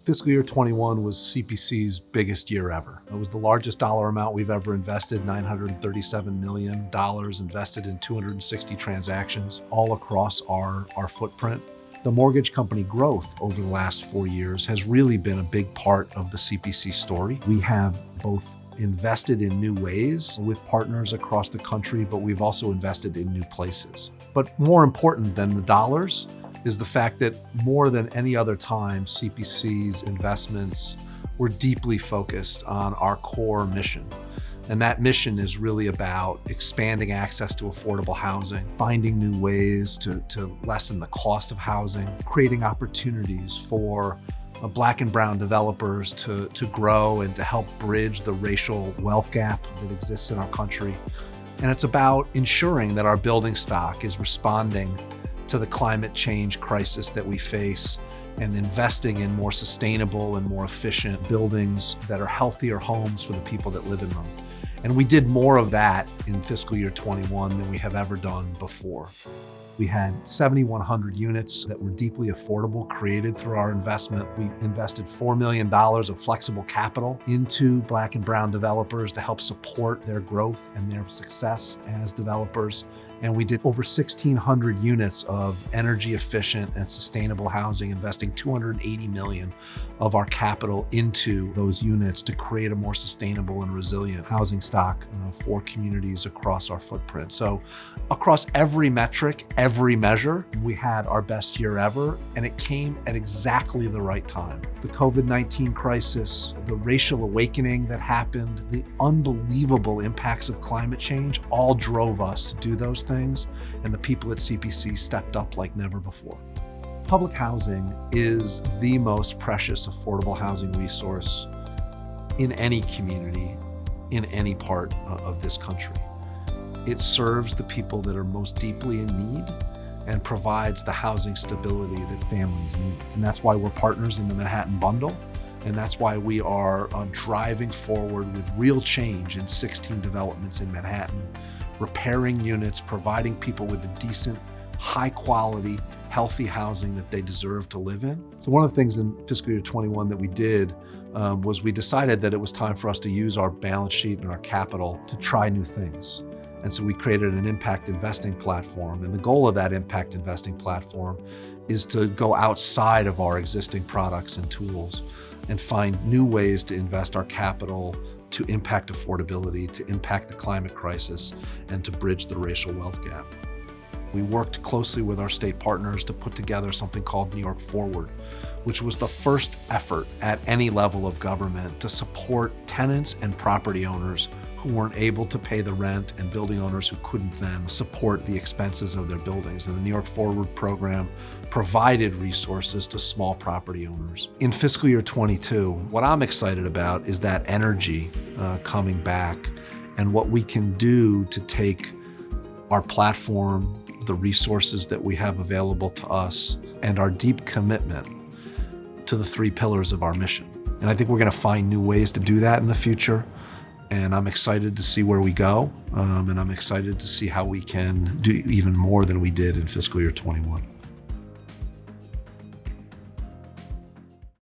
Fiscal year 21 was CPC's biggest year ever. It was the largest dollar amount we've ever invested, $937 million invested in 260 transactions all across our footprint. The mortgage company growth over the last 4 years has really been a big part of the CPC story. We have both invested in new ways with partners across the country, but we've also invested in new places. But more important than the dollars is the fact that more than any other time, CPC's investments were deeply focused on our core mission. And that mission is really about expanding access to affordable housing, finding new ways to lessen the cost of housing, creating opportunities for Black and brown developers to grow and to help bridge the racial wealth gap that exists in our country. And it's about ensuring that our building stock is responding to the climate change crisis that we face and investing in more sustainable and more efficient buildings that are healthier homes for the people that live in them. And we did more of that in fiscal year 21 than we have ever done before. We had 7,100 units that were deeply affordable created through our investment. We invested $4 million of flexible capital into Black and brown developers to help support their growth and their success as developers. And we did over 1,600 units of energy efficient and sustainable housing, investing $280 million of our capital into those units to create a more sustainable and resilient housing stock for communities across our footprint. So across every metric, every measure, we had our best year ever, and it came at exactly the right time. The COVID-19 crisis, the racial awakening that happened, the unbelievable impacts of climate change all drove us to do those things, and the people at CPC stepped up like never before. Public housing is the most precious affordable housing resource in any community, in any part of this country. It serves the people that are most deeply in need and provides the housing stability that families need. And that's why we're partners in the Manhattan Bundle. And that's why we are driving forward with real change in 16 developments in Manhattan, repairing units, providing people with a decent, high quality, healthy housing that they deserve to live in. So one of the things in fiscal year 21 that we did was we decided that it was time for us to use our balance sheet and our capital to try new things. And so we created an impact investing platform. And the goal of that impact investing platform is to go outside of our existing products and tools and find new ways to invest our capital to impact affordability, to impact the climate crisis, and to bridge the racial wealth gap. We worked closely with our state partners to put together something called New York Forward, which was the first effort at any level of government to support tenants and property owners who weren't able to pay the rent and building owners who couldn't then support the expenses of their buildings. And the New York Forward program provided resources to small property owners. In fiscal year 22, what I'm excited about is that energy coming back and what we can do to take our platform, the resources that we have available to us, and our deep commitment to the 3 pillars of our mission. And I think we're going to find new ways to do that in the future. And I'm excited to see where we go. And I'm excited to see how we can do even more than we did in fiscal year 21.